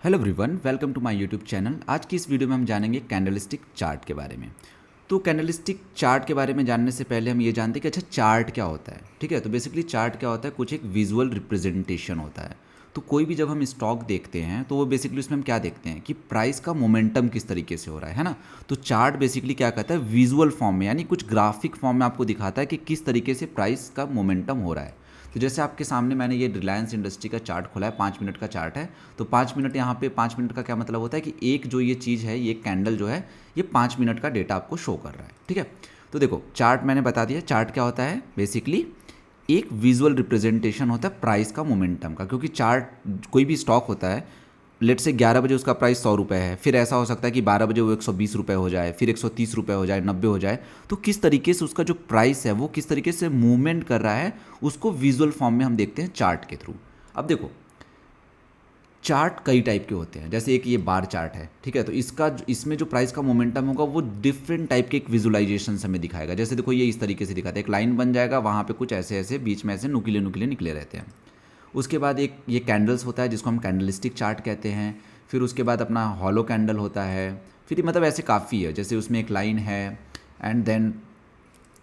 Hello everyone, welcome to my YouTube channel. आज की इस वीडियो में हम जानेंगे कैंडलस्टिक चार्ट के बारे में। तो कैंडलस्टिक चार्ट के बारे में जानने से पहले हम ये जानते हैं कि अच्छा चार्ट क्या होता है। ठीक है, तो बेसिकली चार्ट क्या होता है, कुछ एक विजुअल रिप्रेजेंटेशन होता है। तो कोई भी जब हम स्टॉक देखते हैं तो वो बेसिकली उसमें हम क्या देखते हैं कि प्राइस का मोमेंटम किस तरीके से हो रहा है ना। तो चार्ट बेसिकली क्या कहता है, विजुअल फॉर्म में यानी कुछ ग्राफिक फॉर्म में आपको दिखाता है कि किस तरीके से प्राइस का मोमेंटम हो रहा है। तो जैसे आपके सामने मैंने ये रिलायंस इंडस्ट्री का चार्ट खोला है, 5 मिनट का चार्ट है। तो 5 मिनट यहाँ पे 5 मिनट का क्या मतलब होता है कि एक जो ये चीज़ है, ये कैंडल जो है, ये 5 मिनट का डेटा आपको शो कर रहा है। ठीक है, तो देखो चार्ट मैंने बता दिया। चार्ट क्या होता है, बेसिकली एक विजुअल रिप्रेजेंटेशन होता है प्राइस का मोमेंटम का। क्योंकि चार्ट कोई भी स्टॉक होता है, लेट से 11 बजे उसका प्राइस 100 रुपये है, फिर ऐसा हो सकता है कि 12 बजे वो 120 रुपये हो जाए, फिर 130 रुपये हो जाए, 90 हो जाए। तो किस तरीके से उसका जो प्राइस है वो किस तरीके से मूवमेंट कर रहा है, उसको विजुअल फॉर्म में हम देखते हैं चार्ट के थ्रू। अब देखो चार्ट कई टाइप के होते हैं, जैसे एक ये बार चार्ट है। ठीक है, तो इसमें जो प्राइस का मोमेंटम होगा वो डिफरेंट टाइप के एक विजुअलाइजेशन हमें दिखाएगा। जैसे देखो ये इस तरीके से दिखाता है, एक लाइन बन जाएगा, वहाँ पे कुछ ऐसे ऐसे बीच में ऐसे नुकीले नुकीले निकले रहते हैं। उसके बाद एक ये कैंडल्स होता है जिसको हम कैंडलस्टिक चार्ट कहते हैं। फिर उसके बाद अपना हॉलो कैंडल होता है। फिर ये मतलब ऐसे काफ़ी है, जैसे उसमें एक लाइन है एंड देन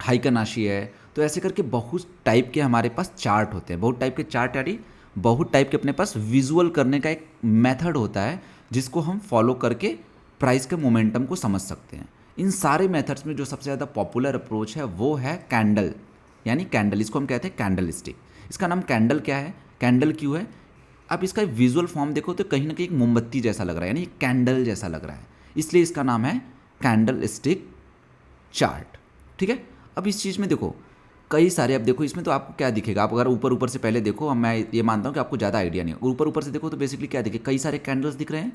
हाइकनाशी है। तो ऐसे करके बहुत टाइप के हमारे पास चार्ट होते हैं। बहुत टाइप के चार्ट यानी बहुत टाइप के अपने पास विजुअल करने का एक मेथड होता है जिसको हम फॉलो करके प्राइस के मोमेंटम को समझ सकते हैं। इन सारे मेथड्स में जो सबसे ज़्यादा पॉपुलर अप्रोच है वो है कैंडल, यानी कैंडल। इसको हम कहते हैं कैंडलस्टिक। इसका नाम कैंडल क्या है, कैंडल क्यों है? अब इसका विजुअल फॉर्म देखो तो कहीं ना कहीं एक मोमबत्ती जैसा लग रहा है, यानी कैंडल जैसा लग रहा है, इसलिए इसका नाम है कैंडल स्टिक चार्ट। ठीक है, अब इस चीज़ में देखो कई सारे, अब देखो इसमें तो आपको क्या दिखेगा, आप अगर ऊपर ऊपर से पहले देखो, अब मैं ये मानता हूँ कि आपको ज़्यादा आइडिया नहीं है, ऊपर ऊपर से देखो तो बेसिकली क्या दिखे, कई सारे कैंडल्स दिख रहे हैं।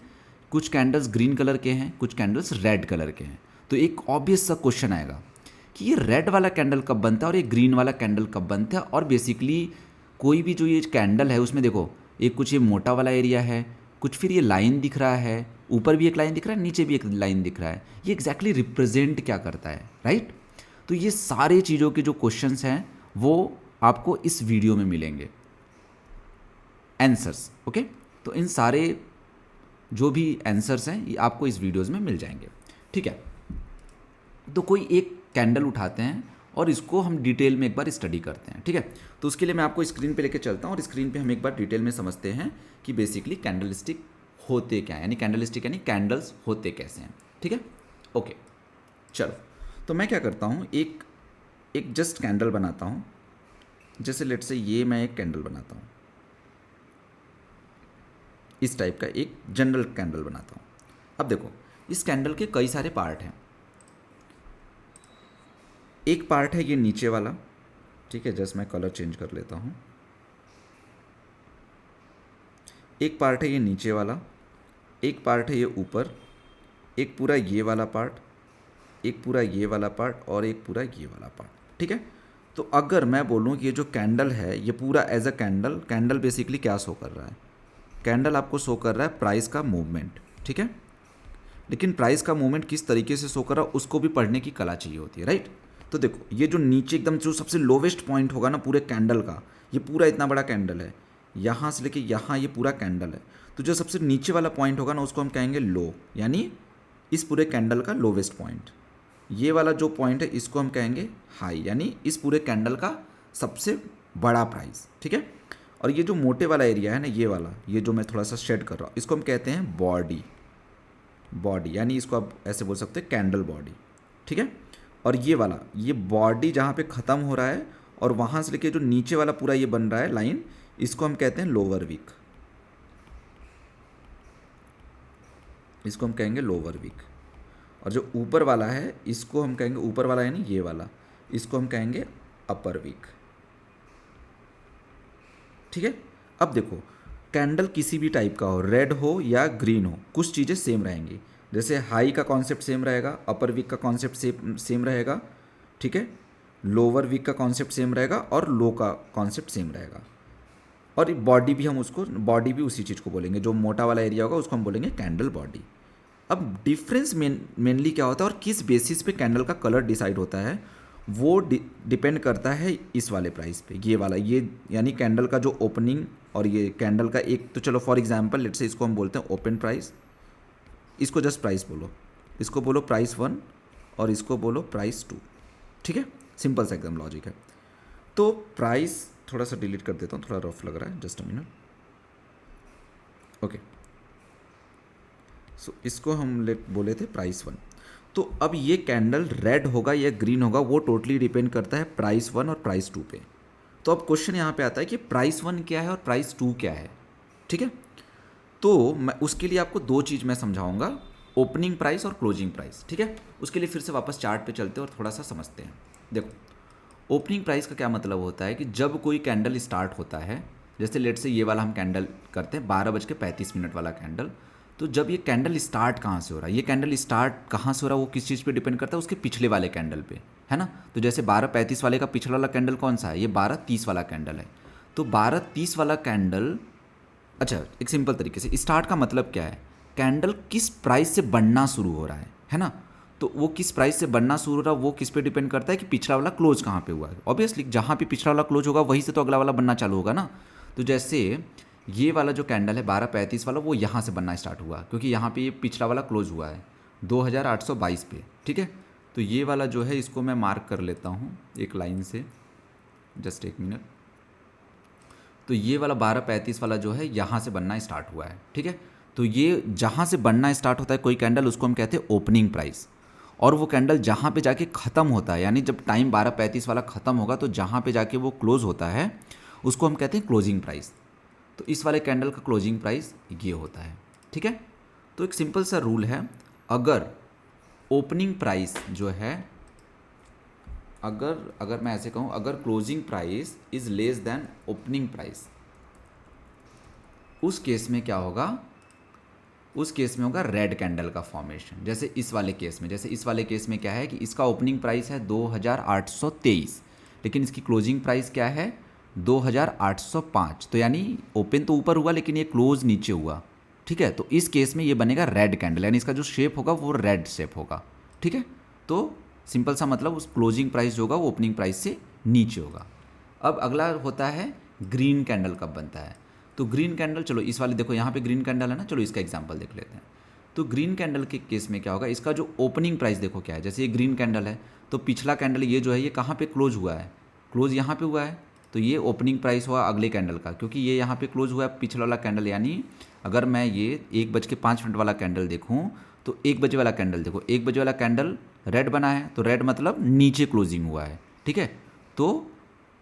कुछ कैंडल्स ग्रीन कलर के हैं, कुछ कैंडल्स रेड कलर के हैं। तो एक ऑब्वियस सा क्वेश्चन आएगा कि ये रेड वाला कैंडल कब बनता है और ये ग्रीन वाला कैंडल कब बनता है। और बेसिकली कोई भी जो ये कैंडल है उसमें देखो एक कुछ ये मोटा वाला एरिया है, कुछ फिर ये लाइन दिख रहा है, ऊपर भी एक लाइन दिख रहा है, नीचे भी एक लाइन दिख रहा है। ये एग्जैक्टली रिप्रेजेंट क्या करता है, राइट? तो ये सारे चीज़ों के जो क्वेश्चंस हैं वो आपको इस वीडियो में मिलेंगे, आंसर्स। ओके, तो इन सारे जो भी आंसर्स हैं ये आपको इस वीडियोज़ में मिल जाएंगे। ठीक है, तो कोई एक कैंडल उठाते हैं और इसको हम डिटेल में एक बार स्टडी करते हैं। ठीक है, तो उसके लिए मैं आपको स्क्रीन पे लेके चलता हूँ और स्क्रीन पे हम एक बार डिटेल में समझते हैं कि बेसिकली कैंडलस्टिक होते क्या है, यानी कैंडलस्टिक यानी कैंडल्स होते कैसे हैं। ठीक है, ओके, चलो। तो मैं क्या करता हूँ, एक एक जस्ट कैंडल बनाता हूँ। जैसे लेट से ये मैं एक कैंडल बनाता हूँ, इस टाइप का एक जनरल कैंडल बनाता हूँ। अब देखो इस कैंडल के कई सारे पार्ट हैं। एक पार्ट है ये नीचे वाला। ठीक है, जस्ट मैं कलर चेंज कर लेता हूँ। एक पार्ट है ये नीचे वाला, एक पार्ट है ये ऊपर, एक पूरा ये वाला पार्ट, एक पूरा ये वाला पार्ट और एक पूरा ये वाला पार्ट। ठीक है, तो अगर मैं बोलूँ कि ये जो कैंडल है ये पूरा as a candle, candle basically क्या शो कर रहा है, कैंडल आपको शो कर रहा है प्राइस का मूवमेंट। ठीक है, लेकिन प्राइस का मूवमेंट किस तरीके से शो कर रहा है उसको भी पढ़ने की कला चाहिए होती है, राइट? तो देखो ये जो नीचे एकदम जो सबसे लोवेस्ट पॉइंट होगा ना पूरे कैंडल का, ये पूरा इतना बड़ा कैंडल है, यहाँ से लेके यहाँ ये पूरा कैंडल है। तो जो सबसे नीचे वाला पॉइंट होगा ना उसको हम कहेंगे लो, यानी इस पूरे कैंडल का लोवेस्ट पॉइंट। ये वाला जो पॉइंट है इसको हम कहेंगे हाई, यानी इस पूरे कैंडल का सबसे बड़ा प्राइस। ठीक है, और ये जो मोटे वाला एरिया है ना, ये वाला, ये जो मैं थोड़ा सा शेड कर रहा हूँ, इसको हम कहते हैं बॉडी। बॉडी यानी इसको आप ऐसे बोल सकते हैं कैंडल बॉडी। ठीक है, और ये वाला, ये बॉडी जहाँ पे ख़त्म हो रहा है और वहाँ से लेके जो नीचे वाला पूरा ये बन रहा है लाइन, इसको हम कहते हैं लोअर वीक। इसको हम कहेंगे लोअर वीक। और जो ऊपर वाला है इसको हम कहेंगे, ऊपर वाला यानी ये वाला, इसको हम कहेंगे अपर वीक। ठीक है, अब देखो कैंडल किसी भी टाइप का हो, रेड हो या ग्रीन हो, कुछ चीज़ें सेम रहेंगी। जैसे हाई का कॉन्सेप्ट सेम रहेगा, अपर वीक का कॉन्सेप्ट सेम रहेगा। ठीक है, लोअर वीक का कॉन्सेप्ट सेम रहेगा और लो का कॉन्सेप्ट सेम रहेगा। और बॉडी भी हम उसको, बॉडी भी उसी चीज़ को बोलेंगे, जो मोटा वाला एरिया होगा उसको हम बोलेंगे कैंडल बॉडी। अब डिफरेंस मेनली क्या होता है और किस बेसिस पे कैंडल का कलर डिसाइड होता है, वो डिपेंड करता है इस वाले प्राइस पे, ये वाला, ये यानी कैंडल का जो ओपनिंग और ये कैंडल का एक, तो चलो फॉर एग्जांपल लेट्स से इसको हम बोलते हैं ओपन प्राइस, इसको जस्ट प्राइस बोलो, इसको बोलो प्राइस 1 और इसको बोलो प्राइस 2, ठीक है, सिंपल सा एकदम लॉजिक है। तो प्राइस थोड़ा सा डिलीट कर देता हूँ, थोड़ा रफ लग रहा है, जस्ट अ मिनट, ओके। सो इसको हम बोले थे प्राइस 1। तो अब ये कैंडल रेड होगा या ग्रीन होगा वो टोटली डिपेंड करता है प्राइस 1 और प्राइस 2 पे। तो अब क्वेश्चन यहाँ पे आता है कि प्राइस 1 क्या है और प्राइस 2 क्या है, ठीक है। तो मैं उसके लिए आपको दो चीज़ मैं समझाऊंगा, ओपनिंग प्राइस और क्लोजिंग प्राइस, ठीक है। उसके लिए फिर से वापस चार्ट पे चलते हैं और थोड़ा सा समझते हैं। देखो ओपनिंग प्राइस का क्या मतलब होता है कि जब कोई कैंडल स्टार्ट होता है, जैसे लेट से ये वाला हम कैंडल करते हैं 12:35 वाला कैंडल, तो जब ये कैंडल स्टार्ट कहाँ से हो रहा है, ये कैंडल स्टार्ट कहाँ से हो रहा है वो किस चीज़ पे डिपेंड करता है, उसके पिछले वाले कैंडल पे, है ना। तो जैसे 12:35 वाले का पिछला वाला कैंडल कौन सा है, ये 12:30 वाला कैंडल है। तो 12:30 वाला कैंडल, अच्छा एक सिंपल तरीके से स्टार्ट का मतलब क्या है, कैंडल किस प्राइस से बनना शुरू हो रहा है ना। तो वो किस प्राइस से बनना शुरू हो रहा है वो किस पे डिपेंड करता है कि पिछला वाला क्लोज कहाँ पे हुआ है। ऑब्वियसली जहाँ पे पिछला वाला क्लोज होगा वहीं से तो अगला वाला बनना चालू होगा ना। तो जैसे ये वाला जो कैंडल है 12:35 वाला, वो यहाँ से बनना स्टार्ट हुआ क्योंकि यहाँ पे ये पिछला वाला क्लोज हुआ है 2822 पे, ठीक है। तो ये वाला जो है इसको मैं मार्क कर लेता हूँ एक लाइन से, जस्ट एक मिनट। तो ये वाला 12:35 वाला जो है यहाँ से बनना स्टार्ट हुआ है, ठीक है। तो ये जहाँ से बनना स्टार्ट होता है कोई कैंडल, उसको हम कहते हैं ओपनिंग प्राइस। और वो कैंडल जहाँ पे जाके ख़त्म होता है, यानी जब टाइम 12:35 वाला ख़त्म होगा तो जहाँ पे जाके वो क्लोज होता है उसको हम कहते हैं क्लोजिंग प्राइस। तो इस वाले कैंडल का क्लोजिंग प्राइस ये होता है, ठीक है। तो एक सिंपल सा रूल है, अगर ओपनिंग प्राइस जो है, अगर मैं ऐसे कहूँ, अगर closing price is less than opening price, उस केस में क्या होगा, उस केस में होगा रेड कैंडल का फॉर्मेशन। जैसे इस वाले केस में, जैसे इस वाले केस में क्या है कि इसका ओपनिंग प्राइस है 2823, लेकिन इसकी क्लोजिंग प्राइस क्या है 2805। तो यानी ओपन तो ऊपर हुआ लेकिन ये क्लोज नीचे हुआ, ठीक है। तो इस केस में ये बनेगा रेड कैंडल, यानी इसका जो शेप होगा वो रेड शेप होगा, ठीक है। तो सिंपल सा मतलब उस क्लोजिंग प्राइस जो होगा वो ओपनिंग प्राइस से नीचे होगा। अब अगला होता है ग्रीन कैंडल कब बनता है। तो ग्रीन कैंडल, चलो इस वाले देखो यहाँ पे ग्रीन कैंडल है ना, चलो इसका एग्जांपल देख लेते हैं। तो ग्रीन कैंडल के केस में क्या होगा, इसका जो ओपनिंग प्राइस देखो क्या है, जैसे ये ग्रीन कैंडल है तो पिछला कैंडल ये जो है ये कहाँ पे क्लोज हुआ है, क्लोज यहाँ पे हुआ है। तो ये ओपनिंग प्राइस हुआ अगले कैंडल का, क्योंकि ये यहाँ पे क्लोज हुआ है पिछला वाला कैंडल। यानी अगर मैं ये 1:05 वाला कैंडल देखूँ तो 1 बजे वाला कैंडल देखो, 1 बजे वाला कैंडल रेड बना है, तो रेड मतलब नीचे क्लोजिंग हुआ है, ठीक है। तो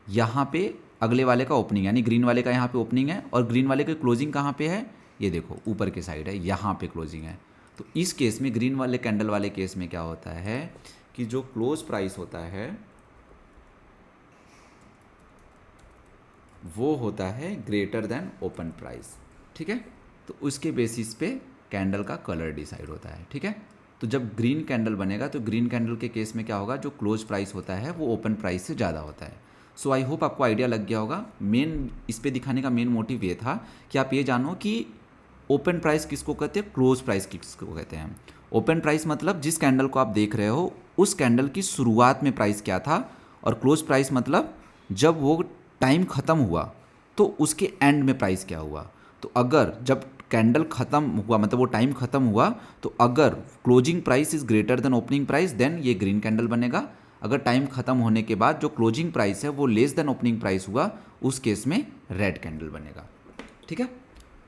यहाँ पे अगले वाले का ओपनिंग, यानी ग्रीन वाले का यहाँ पे ओपनिंग है और ग्रीन वाले की क्लोजिंग कहाँ पे है, ये देखो ऊपर के साइड है, यहाँ पे क्लोजिंग है। तो इस केस में ग्रीन वाले कैंडल वाले केस में क्या होता है कि जो क्लोज प्राइस होता है वो होता है ग्रेटर देन ओपन प्राइस, ठीक है। तो उसके बेसिस पे कैंडल का कलर डिसाइड होता है, ठीक है। तो जब ग्रीन कैंडल बनेगा तो ग्रीन कैंडल के केस में क्या होगा, जो क्लोज प्राइस होता है वो ओपन प्राइस से ज़्यादा होता है। सो आई होप आपको आइडिया लग गया होगा। मेन इस पे दिखाने का मेन मोटिव ये था कि आप ये जानो कि ओपन प्राइस किसको कहते हैं, क्लोज प्राइस किसको कहते हैं। ओपन प्राइस मतलब जिस कैंडल को आप देख रहे हो उस कैंडल की शुरुआत में प्राइस क्या था, और क्लोज प्राइस मतलब जब वो टाइम ख़त्म हुआ तो उसके एंड में प्राइस क्या हुआ। तो अगर जब कैंडल ख़त्म हुआ मतलब वो टाइम ख़त्म हुआ, तो अगर closing price is greater than opening price then ये ग्रीन कैंडल बनेगा। अगर टाइम ख़त्म होने के बाद जो क्लोजिंग प्राइस है वो लेस देन ओपनिंग प्राइस हुआ, उस केस में रेड कैंडल बनेगा, ठीक है।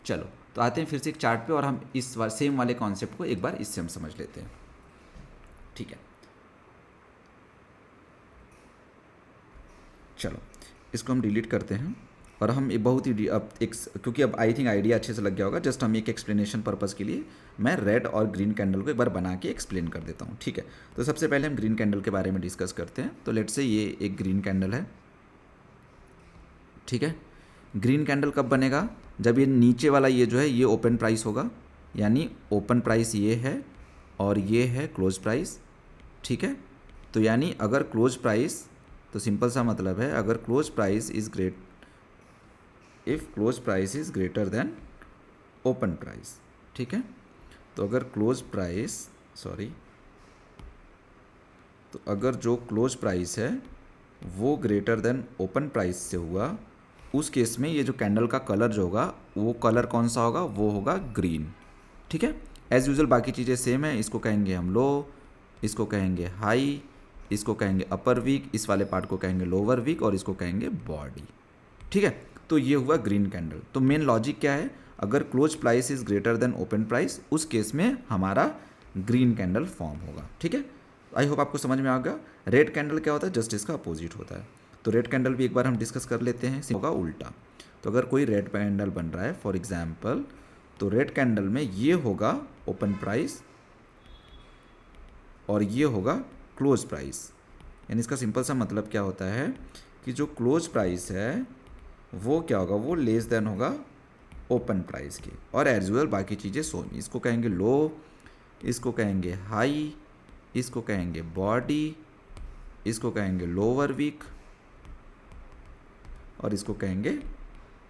चलो तो आते हैं फिर से एक चार्ट पे और हम इस सेम वाले कॉन्सेप्ट को एक बार इससे हम समझ लेते हैं, ठीक है। चलो इसको हम डिलीट करते हैं और हम ये बहुत ही अब एक, क्योंकि अब आई थिंक आइडिया अच्छे से लग गया होगा, जस्ट हम एक एक्सप्लेनेशन पर्पस के लिए मैं रेड और ग्रीन कैंडल को एक बार बना के एक्सप्लेन कर देता हूँ, ठीक है। तो सबसे पहले हम ग्रीन कैंडल के बारे में डिस्कस करते हैं। तो लेट्स से ये एक ग्रीन कैंडल है, ठीक है। ग्रीन कैंडल कब बनेगा, जब ये नीचे वाला ये जो है ये ओपन प्राइस होगा, यानी ओपन प्राइस ये है और ये है क्लोज प्राइस, ठीक है। तो यानी अगर क्लोज प्राइस, तो सिंपल सा मतलब है अगर close price is great, if close price is greater than open price, ठीक है। तो अगर क्लोज प्राइस तो अगर जो क्लोज प्राइस है वो ग्रेटर देन ओपन प्राइस से हुआ, उस केस में ये जो कैंडल का कलर जो होगा वो कलर कौन सा होगा, वो होगा ग्रीन। ठीक है, एज यूजुअल बाकी चीज़ें सेम है। इसको कहेंगे हम लो, इसको कहेंगे हाई, इसको कहेंगे अपर वीक, इस वाले पार्ट को कहेंगे लोअर वीक और इसको कहेंगे बॉडी। ठीक है, तो ये हुआ ग्रीन कैंडल। तो मेन लॉजिक क्या है, अगर close price is greater than open price, उस केस में हमारा ग्रीन कैंडल फॉर्म होगा। ठीक है, आई होप आपको समझ में आ गया। रेड कैंडल क्या होता है, जस्ट इसका अपोजिट होता है। तो रेड कैंडल भी एक बार हम डिस्कस कर लेते हैं। होगा उल्टा। तो अगर कोई रेड कैंडल बन रहा है फॉर एग्जाम्पल, तो रेड कैंडल में ये होगा ओपन प्राइस और ये होगा क्लोज प्राइस। यानी इसका सिंपल सा मतलब क्या होता है कि जो क्लोज प्राइस है वो क्या होगा, वो लेस देन होगा ओपन प्राइस की। और एज यूजुअल बाकी चीज़ें सोम। इसको कहेंगे लो, इसको कहेंगे हाई, इसको कहेंगे बॉडी, इसको कहेंगे लोअर वीक और इसको कहेंगे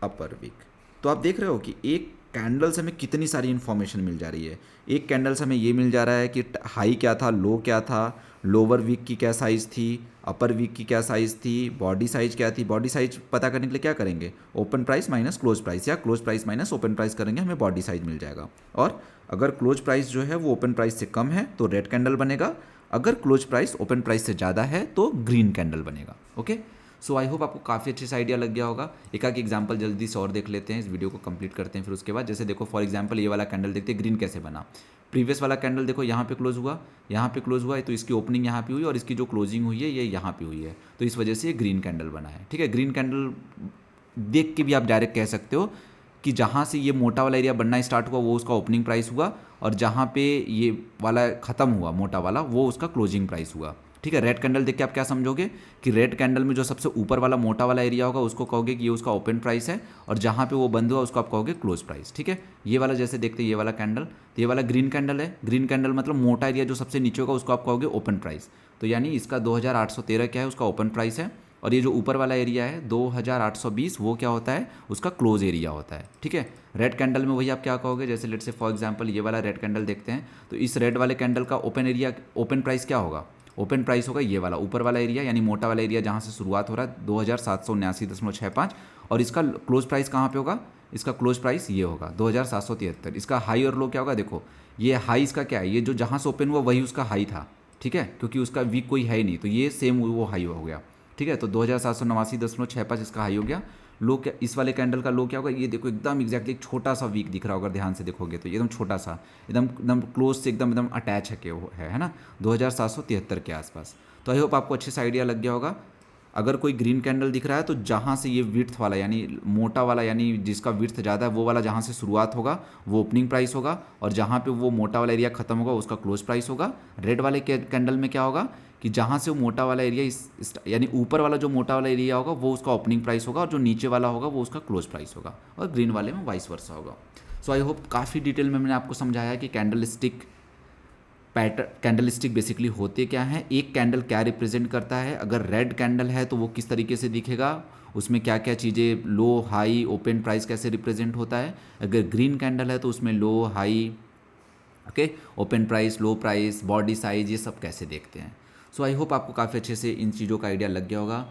अपर वीक। तो आप देख रहे हो कि एक कैंडल से हमें कितनी सारी इन्फॉर्मेशन मिल जा रही है। एक कैंडल से हमें ये मिल जा रहा है कि हाई क्या था, लो क्या था, लोअर वीक की क्या साइज़ थी, अपर वीक की क्या साइज़ थी, बॉडी साइज क्या थी। बॉडी साइज पता करने के लिए क्या करेंगे, open price minus close price या close price minus open price करेंगे, हमें बॉडी साइज मिल जाएगा। और अगर क्लोज प्राइस जो है वो ओपन प्राइस से कम है तो रेड कैंडल बनेगा, अगर क्लोज प्राइस ओपन प्राइस से ज़्यादा है तो ग्रीन कैंडल बनेगा। ओके, सो आई होप आपको काफ़ी अच्छे से आइडिया लग गया होगा। एक आध एग्जांपल जल्दी से और देख लेते हैं, इस वीडियो को कंप्लीट करते हैं फिर उसके बाद। जैसे देखो फॉर एग्जांपल ये वाला कैंडल देखते हैं ग्रीन कैसे बना। प्रीवियस वाला कैंडल देखो यहाँ पे क्लोज हुआ, यहाँ पे क्लोज हुआ है, तो इसकी ओपनिंग यहाँ पे हुई और इसकी जो क्लोजिंग हुई है ये यहाँ पे हुई है, तो इस वजह से ये ग्रीन कैंडल बना है। ठीक है, ग्रीन कैंडल देख के भी आप डायरेक्ट कह सकते हो कि जहाँ से ये मोटा वाला एरिया बनना स्टार्ट हुआ वो उसका ओपनिंग प्राइस हुआ, और जहाँ पे ये वाला ख़त्म हुआ मोटा वाला वो उसका क्लोजिंग प्राइस हुआ। ठीक है, रेड कैंडल देख के आप क्या समझोगे कि रेड कैंडल में जो सबसे ऊपर वाला मोटा वाला एरिया होगा उसको कहोगे कि ये उसका ओपन प्राइस है, और जहाँ पे वो बंद हुआ उसको आप कहोगे क्लोज प्राइस। ठीक है, ये वाला जैसे देखते हैं ये वाला कैंडल, तो ये वाला ग्रीन कैंडल है। ग्रीन कैंडल मतलब मोटा एरिया जो सबसे नीचे होगा उसको आप कहोगे ओपन प्राइस। तो यानी इसका 2813 क्या है, उसका ओपन प्राइस है, और ये जो ऊपर वाला एरिया है 2820 वो क्या होता है, उसका क्लोज एरिया होता है। ठीक है, रेड कैंडल में वही आप क्या कहोगे, जैसे लेट से फॉर एग्जांपल ये वाला रेड कैंडल देखते हैं, तो इस रेड वाले कैंडल का ओपन एरिया, ओपन प्राइस क्या होगा, ओपन प्राइस होगा ये वाला ऊपर वाला एरिया, यानी मोटा वाला एरिया जहाँ से शुरुआत हो रहा है 2779.65, और इसका क्लोज प्राइस कहाँ पे होगा, इसका क्लोज प्राइस ये होगा 2773। इसका हाई और लो क्या होगा, देखो ये हाई इसका क्या है, ये जो जहाँ से ओपन हुआ वही उसका हाई था। ठीक है, क्योंकि उसका वीक कोई है ही नहीं, तो ये सेम वो हाई हो गया। ठीक है, तो 2789.65 इसका हाई हो गया। लो क्या, इस वाले कैंडल का लो क्या होगा, ये देखो एकदम एग्जैक्टली एक छोटा सा वीक दिख रहा होगा, ध्यान से देखोगे तो एकदम छोटा सा, एकदम एकदम क्लोज से एकदम एकदम अटैच है कि वो है ना 2773 के आसपास। तो आई होप आपको अच्छे से आइडिया लग गया होगा। अगर कोई ग्रीन कैंडल दिख रहा है तो जहाँ से ये विड्थ वाला यानी मोटा वाला यानी जिसका विड्थ ज़्यादा है वो वाला जहाँ से शुरुआत होगा वो ओपनिंग प्राइस होगा, और जहाँ पे वो मोटा वाला एरिया खत्म होगा उसका क्लोज प्राइस होगा। रेड वाले कैंडल में क्या होगा कि जहाँ से वो मोटा वाला एरिया यानी ऊपर वाला जो मोटा वाला एरिया होगा वो उसका ओपनिंग प्राइस होगा, और जो नीचे वाला होगा वो उसका क्लोज प्राइस होगा, और ग्रीन वाले में वाइस वर्सा होगा। सो आई होप काफ़ी डिटेल में मैंने आपको समझाया कि कैंडलस्टिक बेसिकली होते क्या हैं, एक कैंडल क्या रिप्रेजेंट करता है। अगर रेड कैंडल है तो वो किस तरीके से दिखेगा, उसमें क्या क्या चीज़ें, लो हाई ओपन प्राइस कैसे रिप्रेजेंट होता है। अगर ग्रीन कैंडल है तो उसमें low high, okay, open price, low price, body size, ये सब कैसे देखते हैं। सो आई होप आपको काफ़ी अच्छे से इन चीज़ों का आइडिया लग गया होगा।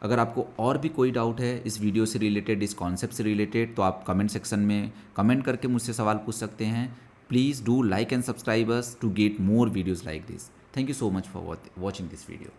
अगर आपको और भी कोई डाउट है इस वीडियो से रिलेटेड, इस कॉन्सेप्ट से रिलेटेड, तो आप कमेंट सेक्शन में कमेंट करके मुझसे सवाल पूछ सकते हैं। Please do like and subscribe us to get more videos like this. Thank you so much for watching this video.